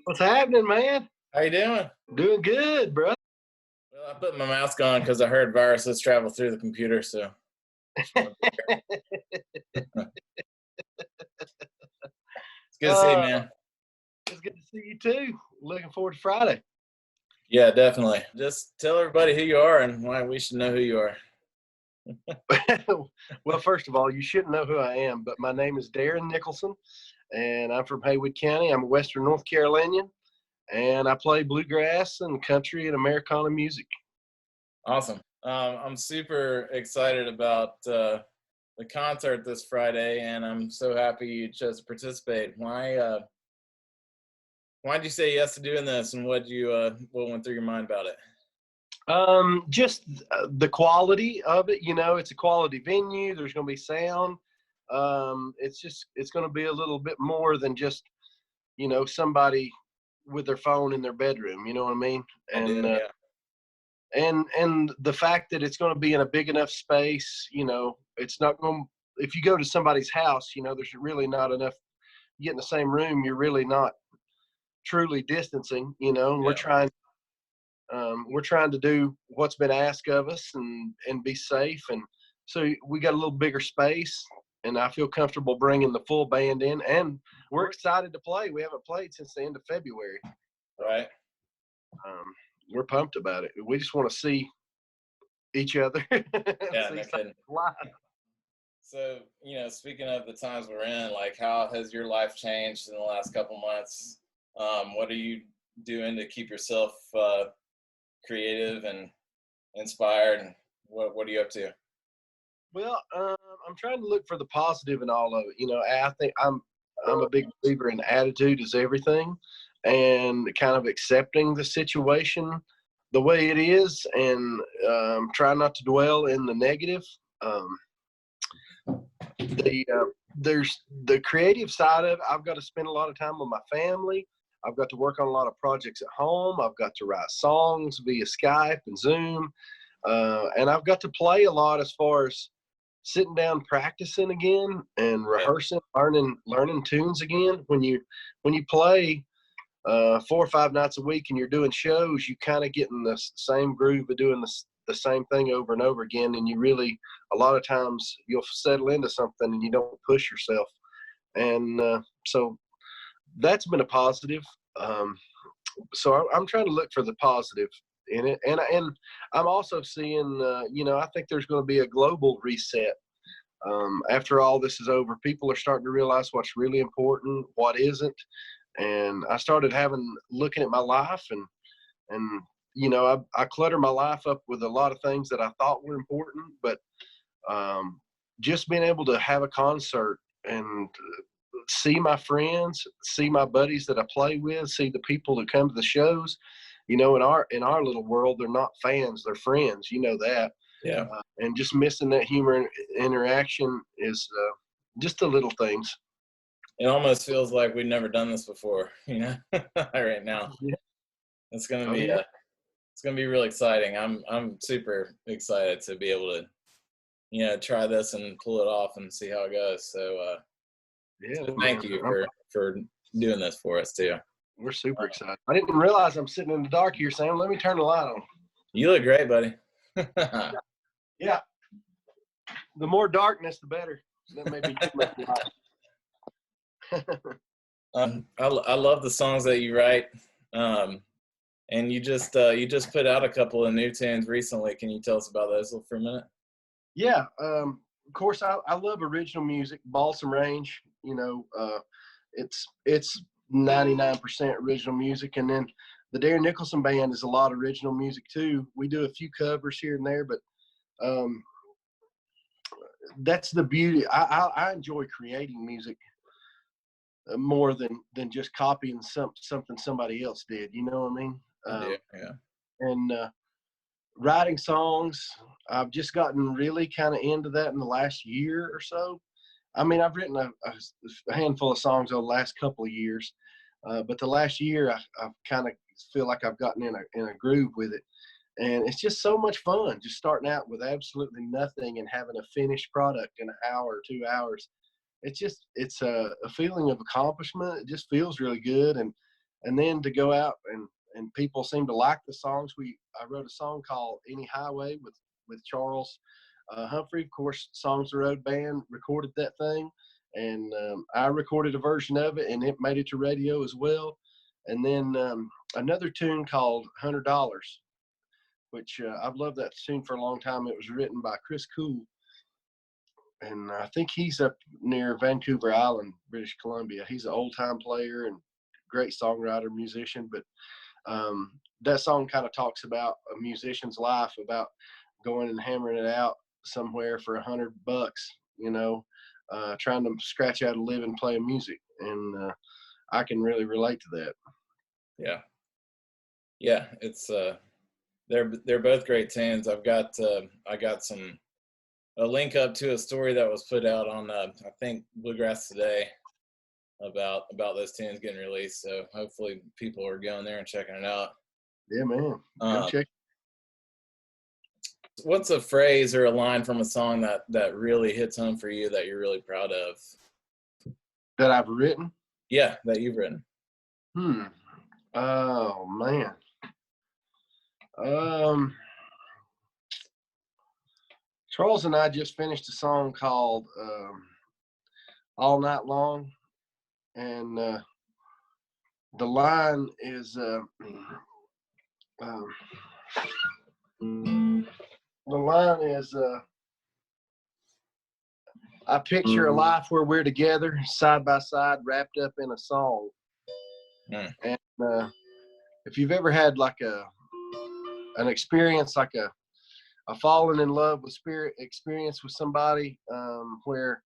What's happening, man? How you doing? Doing good, bro. Well, I put my mask on because I heard viruses travel through the computer, so just wanna be it's good to see you, uh, man. it's good to see you too. Looking forward to Friday. Yeah, definitely. Just tell everybody who you are and why we should know who you are. Well, first of all, you shouldn't know who I am, but my name is Darren Nicholson, and I'm from Haywood County. I'm a Western North Carolinian, and I play bluegrass and country and Americana music. Awesome. I'm super excited about the concert this Friday, and I'm so happy you chose to participate. Why'd you say yes to doing this, and what went through your mind about it? Just the quality of it. It's a quality venue. There's going to be sound. It's going to be a little bit more than just somebody with their phone in their bedroom. You know what I mean? I do, yeah. And the fact that it's going to be in a big enough space. It's not going. If you go to somebody's house, there's really not enough. You get in the same room, you're really not truly distancing. And Yeah. we're trying to do what's been asked of us and be safe. And so we got a little bigger space, and I feel comfortable bringing the full band in, and we're excited to play. We haven't played since the end of February. Right. Um, we're pumped about it. We just want to see each other. Yeah, See no kidding. live. So, speaking of the times we're in, like, how has your life changed in the last couple months? What are you doing to keep yourself creative and inspired? And what are you up to? Well, I'm trying to look for the positive in all of it. I think I'm a big believer in attitude is everything, and kind of accepting the situation the way it is, and try not to dwell in the negative. Um, there's the creative side of it. I've got to spend a lot of time with my family. I've got to work on a lot of projects at home. I've got to write songs via Skype and Zoom, and I've got to play a lot as far as sitting down practicing again and Yeah. rehearsing, learning tunes again. When you play 4 or 5 nights a week and you're doing shows, you kind of get in the same groove of doing the same thing over and over again, and you really, a lot of times you'll settle into something and you don't push yourself. And so that's been a positive. So I'm trying to look for the positive in it, and I'm also seeing, I think there's going to be a global reset. After all this is over, people are starting to realize what's really important, what isn't. And I started looking at my life, and I clutter my life up with a lot of things that I thought were important, but just being able to have a concert and see my friends, see my buddies that I play with, see the people that come to the shows. In our little world, they're not fans, they're friends. You know that. Yeah. And just missing that human interaction is just the little things. It almost feels like we've never done this before, right now. Yeah. It's gonna Oh, be yeah. it's gonna be real exciting. I'm super excited to be able to, try this and pull it off and see how it goes. So Yeah, thank man. you for doing this for us too. We're super excited. I didn't realize I'm sitting in the dark here, Sam. Let me turn the light on. You look great, buddy. Yeah. The more darkness, the better. That may be too much light. I love the songs that you write, and you just put out a couple of new tunes recently. Can you tell us about those for a minute? Yeah. Of course, I love original music, Balsam Range. It's 99% original music, and then the Darren Nicholson band is a lot of original music too. We do a few covers here and there, but that's the beauty. I enjoy creating music more than just copying something somebody else did. You know what I mean? Yeah. And writing songs, I've just gotten really kind of into that in the last year or so. I mean, I've written a handful of songs over the last couple of years, but the last year I kind of feel like I've gotten in a groove with it. And it's just so much fun, just starting out with absolutely nothing and having a finished product in an hour or 2 hours. It's a feeling of accomplishment. It just feels really good. And and then to go out and people seem to like the songs. I wrote a song called Any Highway with Charles Humphrey. Of course, Songs of the Road Band recorded that thing, and I recorded a version of it, and it made it to radio as well. And then another tune called $100, which I've loved that tune for a long time. It was written by Chris Cool, and I think he's up near Vancouver Island, British Columbia. He's an old-time player and great songwriter, musician, but that song kind of talks about a musician's life, about going and hammering it out somewhere for $100, you know, trying to scratch out a living playing music. And I can really relate to that. Yeah. Yeah. It's, they're both great tunes. I got a link up to a story that was put out on, I think Bluegrass Today about those tunes getting released. So hopefully people are going there and checking it out. Yeah, man. Go check. What's a phrase or a line from a song that really hits home for you that you're really proud of? That I've written? Yeah, that you've written. Oh, man. Charles and I just finished a song called All Night Long, and the line is I picture a life where we're together side by side, wrapped up in a song. And if you've ever had like an experience, like a falling in love with spirit experience with somebody, where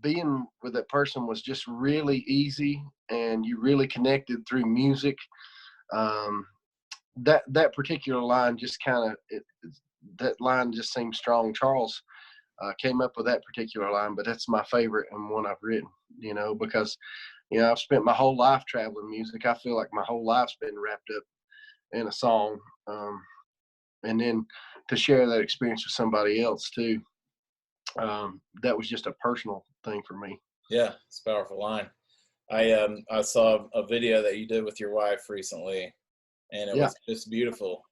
being with that person was just really easy and you really connected through music, that particular line just kind of, that line just seems strong. Charles came up with that particular line, but that's my favorite and one I've written, you know, because, you know, I've spent my whole life traveling music. I feel like my whole life's been wrapped up in a song. And then to share that experience with somebody else too, that was just a personal thing for me. Yeah, it's a powerful line. I saw a video that you did with your wife recently, and it was just beautiful.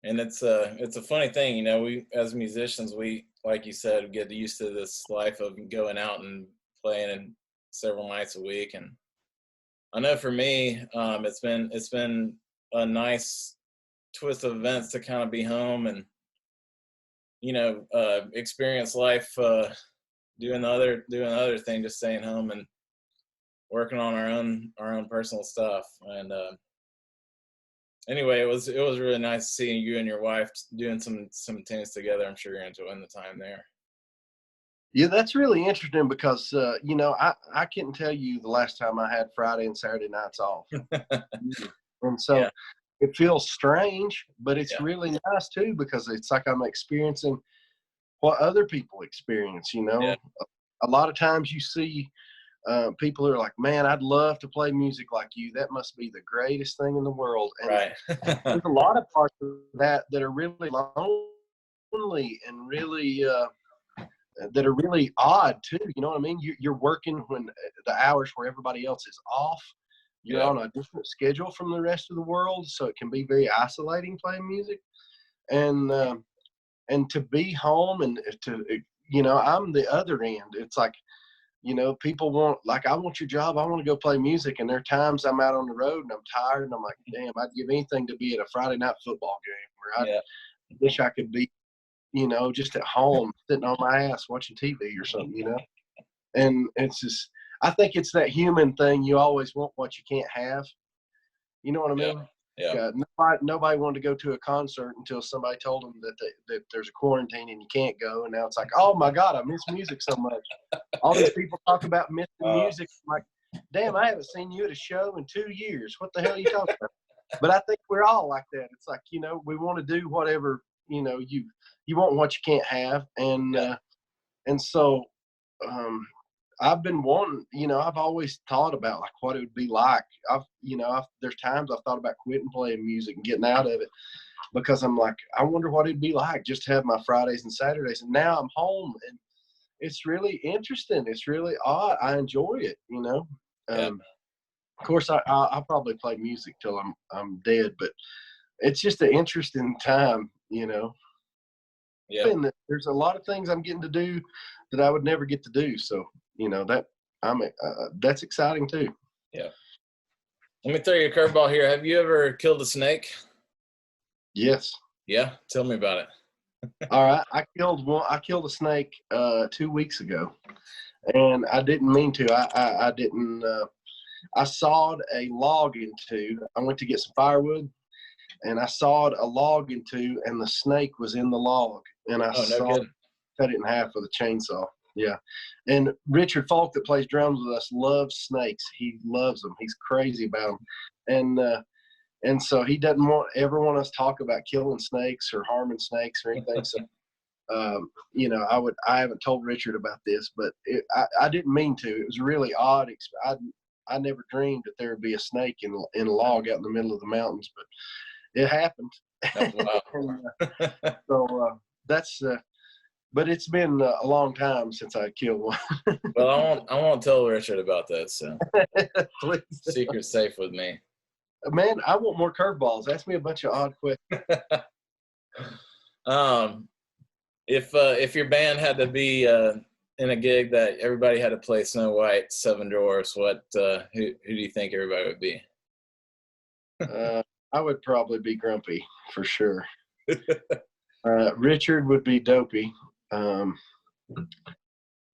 And it's a funny thing, you know, we as musicians, we, like you said, get used to this life of going out and playing in several nights a week. And I know for me, it's been a nice twist of events to kind of be home and, you know, experience life, doing the other thing, just staying home and working on our own personal stuff. And anyway, it was really nice seeing you and your wife doing some tunes together. I'm sure you're enjoying the time there. Yeah, that's really interesting because, you know, I couldn't tell you the last time I had Friday and Saturday nights off. And so it feels strange, but it's really nice too, because it's like I'm experiencing what other people experience, you know. A lot of times you see people who are like, man, I'd love to play music like you. That must be the greatest thing in the world. And there's a lot of parts of that are really lonely and really that are really odd too. You know what I mean? You're working when the hours where everybody else is off. You're on a different schedule from the rest of the world, so it can be very isolating playing music. And to be home and to, you know, I'm the other end. It's like, you know, people want, like, I want your job. I want to go play music. And there are times I'm out on the road and I'm tired and I'm like, damn, I'd give anything to be at a Friday night football game, or I wish I could be, you know, just at home sitting on my ass watching TV or something, you know. And it's just, I think it's that human thing. You always want what you can't have. You know what I mean? Nobody wanted to go to a concert until somebody told them that there's a quarantine and you can't go. And now it's like, oh my God, I miss music so much. All these people talk about missing music. I'm like, damn, I haven't seen you at a show in 2 years. What the hell are you talking about? But I think we're all like that. It's like, you know, we want to do whatever, you know, you want what you can't have. And so I've been wanting, you know, I've always thought about like what it would be like. There's times I've thought about quitting playing music and getting out of it, because I'm like, I wonder what it'd be like just to have my Fridays and Saturdays. And now I'm home and it's really interesting. It's really odd. I enjoy it, you know. Of course, I'll probably play music till I'm dead, but it's just an interesting time, you know. Yeah. And there's a lot of things I'm getting to do that I would never get to do. So, you know, that's exciting too. Yeah. Let me throw you a curveball here. Have you ever killed a snake? Yes. Yeah. Tell me about it. All right. I killed a snake 2 weeks ago, and I didn't mean to. I didn't. I sawed a log in two. I went to get some firewood, and I sawed a log in two, and the snake was in the log, and I cut it in half with a chainsaw. Yeah. And Richard Falk, that plays drums with us, loves snakes. He loves them. He's crazy about them. And so he doesn't ever want us to talk about killing snakes or harming snakes or anything. So, you know, I haven't told Richard about this, but I didn't mean to. It was really odd. I never dreamed that there would be a snake in a log out in the middle of the mountains, but it happened. So that's. But it's been a long time since I killed one. Well, I won't tell Richard about that. So Please. Secret's safe with me. Man, I want more curveballs. Ask me a bunch of odd questions. If your band had to be in a gig that everybody had to play Snow White, Seven Dwarfs, who do you think everybody would be? I would probably be Grumpy for sure. Richard would be Dopey.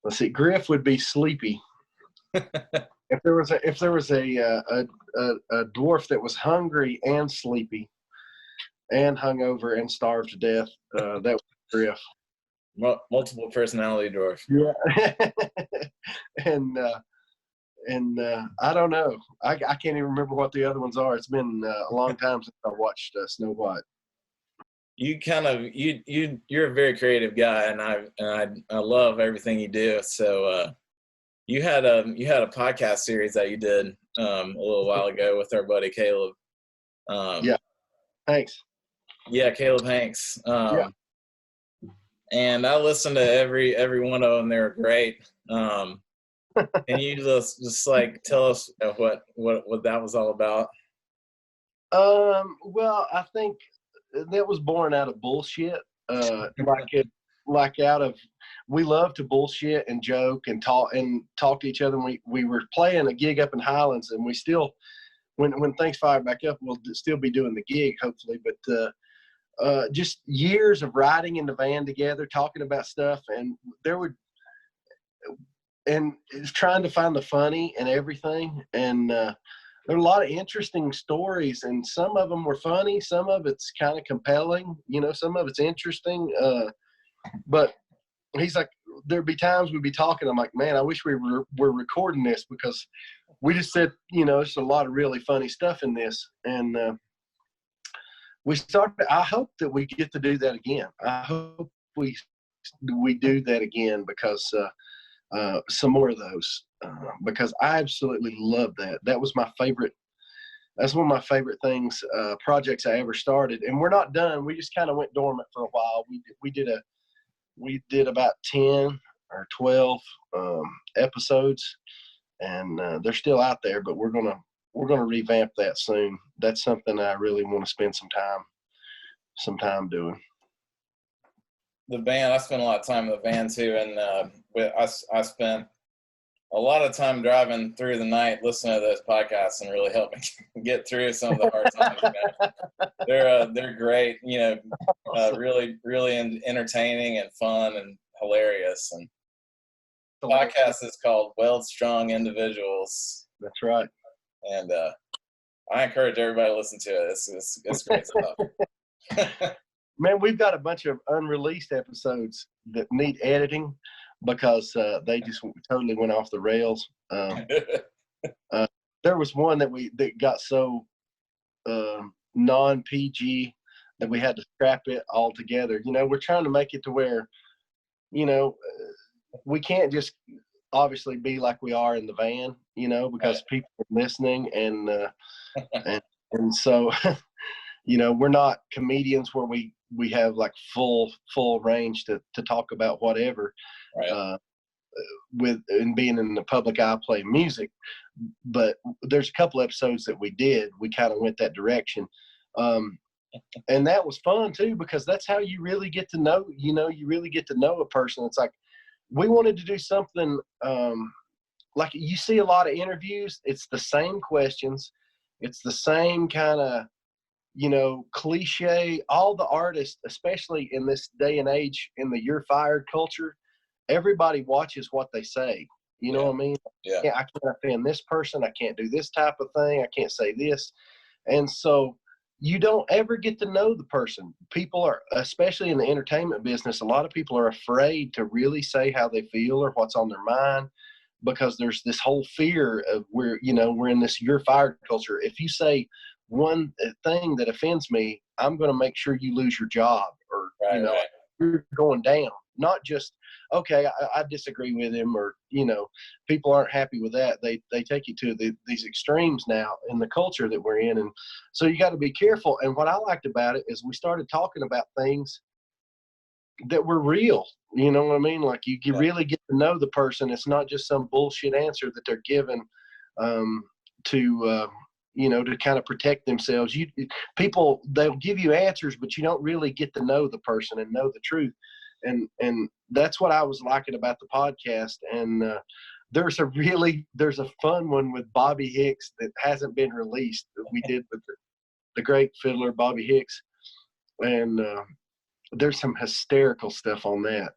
Let's see. Griff would be Sleepy. If there was a dwarf that was hungry and sleepy and hungover and starved to death, that was Griff. Multiple personality dwarf. Yeah. and I don't know. I can't even remember what the other ones are. It's been a long time since I watched Snow White. You're a very creative guy, and I love everything you do. So you had a podcast series that you did a little while ago with our buddy Caleb. Yeah, thanks. Yeah, Caleb Hanks. Yeah. And I listened to every one of them. They were great. Can you just like tell us what that was all about? Well, I think that was born out of bullshit. We love to bullshit and joke and talk to each other. And we were playing a gig up in Highlands, and we still, when things fire back up, we'll still be doing the gig hopefully. But just years of riding in the van together, talking about stuff, and trying to find the funny and everything. And there are a lot of interesting stories, and some of them were funny. Some of it's kind of compelling, you know, some of it's interesting. But he's like, there'd be times we'd be talking. I'm like, man, I wish we were recording this, because we just said, you know, there's a lot of really funny stuff in this. And I hope that we get to do that again. I hope we do that again, because some more of those, because I absolutely love that. That was my favorite. That's one of my favorite things, projects I ever started. And we're not done. We just kind of went dormant for a while. We did about 10 or 12 episodes, and they're still out there. But we're gonna revamp that soon. That's something I really want to spend some time doing. The band, I spent a lot of time in the van too, and I spent a lot of time driving through the night listening to those podcasts and really helping get through some of the hard times. You know? They're great, you know, really entertaining and fun and hilarious. And the podcast is called Weld Strong Individuals. That's right. And I encourage everybody to listen to it. It's great stuff. Man, we've got a bunch of unreleased episodes that need editing, because they just totally went off the rails. There was one that got so non-PG that we had to scrap it altogether. You know, we're trying to make it to where, you know, we can't just obviously be like we are in the van, you know, because people are listening, and so, you know, we're not comedians where we have like full range to talk about whatever. Right. And being in the public eye playing music, but there's a couple episodes that we kind of went that direction. And that was fun too, because that's how you really get to know, you really get to know a person. It's like, we wanted to do something, like you see a lot of interviews, it's the same questions. It's the same kind of, cliche. All the artists, especially in this day and age, in the "you're fired" culture, everybody watches what they say. You know what I mean? Yeah. I can't offend this person. I can't do this type of thing. I can't say this. And so you don't ever get to know the person. People are, especially in the entertainment business, a lot of people are afraid to really say how they feel or what's on their mind, because there's this whole fear of we're in this "you're fired" culture. If you say one thing that offends me, I'm going to make sure you lose your job, or you're going down. Not just, okay, I disagree with him, or people aren't happy with that. They take it to these extremes now in the culture that we're in, and so you got to be careful. And what I liked about it is we started talking about things that were real. You know what I mean? Like you really get to know the person. It's not just some bullshit answer that they're given to kind of protect themselves. People, they'll give you answers, but you don't really get to know the person and know the truth. And that's what I was liking about the podcast. And there's a fun one with Bobby Hicks that hasn't been released that we did with the great fiddler Bobby Hicks. And there's some hysterical stuff on that.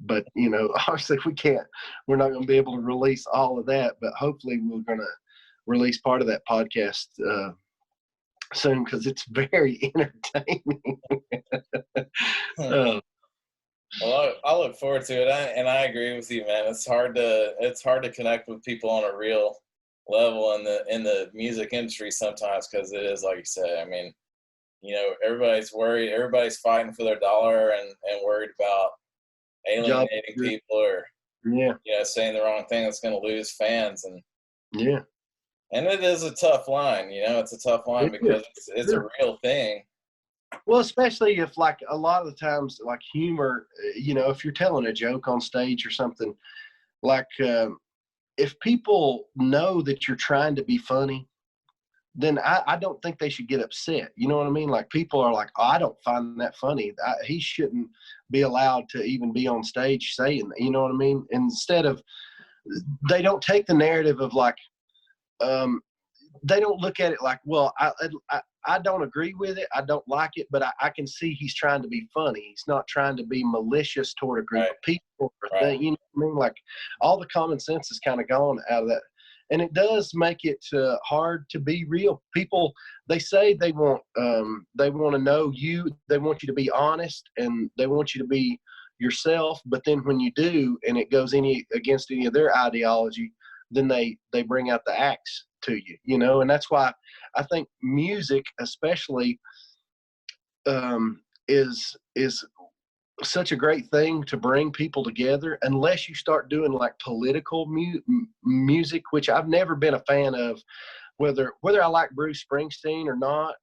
But obviously we're not going to be able to release all of that, but hopefully we're going to release part of that podcast soon, because it's very entertaining. Well, I look forward to it, and I agree with you, man. It's hard to connect with people on a real level in the music industry sometimes, because it is, like you said. I mean, everybody's worried, everybody's fighting for their dollar and worried about alienating people, or saying the wrong thing that's going to lose fans. And and it is a tough line. It's a tough line because it's a real thing. Well, especially if, like, a lot of the times, like, humor, if you're telling a joke on stage or something, like, if people know that you're trying to be funny, then I don't think they should get upset. You know what I mean? Like, people are like, oh, I don't find that funny. He shouldn't be allowed to even be on stage saying that. You know what I mean? Instead of, they don't take the narrative of, like, they don't look at it like, well, I don't agree with it. I don't like it, but I can see he's trying to be funny. He's not trying to be malicious toward a group of people or thing. You know what I mean? Like, all the common sense is kind of gone out of that. And it does make it hard to be real. People, they say they want to know you. They want you to be honest, and they want you to be yourself. But then when you do, and it goes against any of their ideology, then they bring out the axe to you, and that's why I think music especially is such a great thing to bring people together, unless you start doing like political music, which I've never been a fan of, whether I like Bruce Springsteen or not.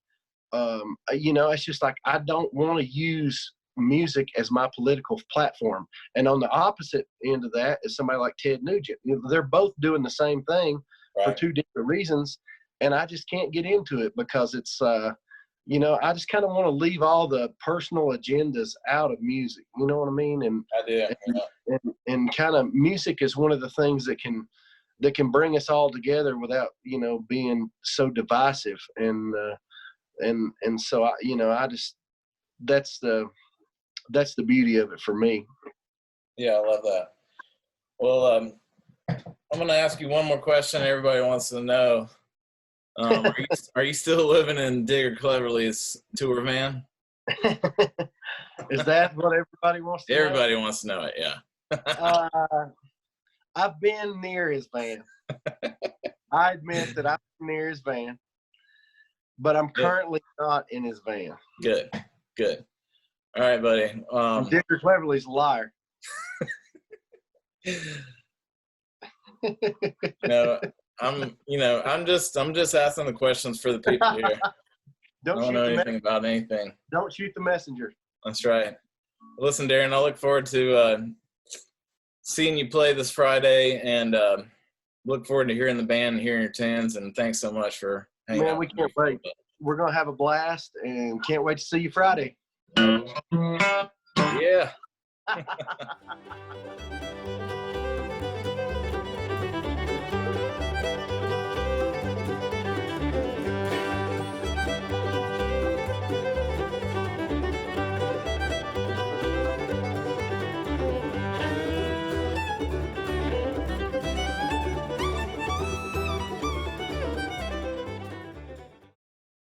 It's just like, I don't want to use music as my political platform. And on the opposite end of that is somebody like Ted Nugent. They're both doing the same thing for two different reasons, and I just can't get into it, because it's I just kind of want to leave all the personal agendas out of music. You know what I mean? And I do. And kind of, music is one of the things that can bring us all together without being so divisive. And so I just, that's the beauty of it for me. Yeah, I love that. Well, I'm going to ask you one more question. Everybody wants to know, are you still living in Digger Cleverly's tour van? Is that what everybody wants to know? Everybody wants to know it, yeah. I've been near his van. I admit that I've been near his van, but I'm currently not in his van. Good. All right, buddy. Digger Cleverly's a liar. I'm just asking the questions for the people here. I don't know anything about anything. Don't shoot the messenger. That's right. Listen, Darren, I look forward to seeing you play this Friday, and look forward to hearing the band and hearing your tunes. And thanks so much for hanging out. Man, we can't wait. We're going to have a blast and can't wait to see you Friday. Yeah.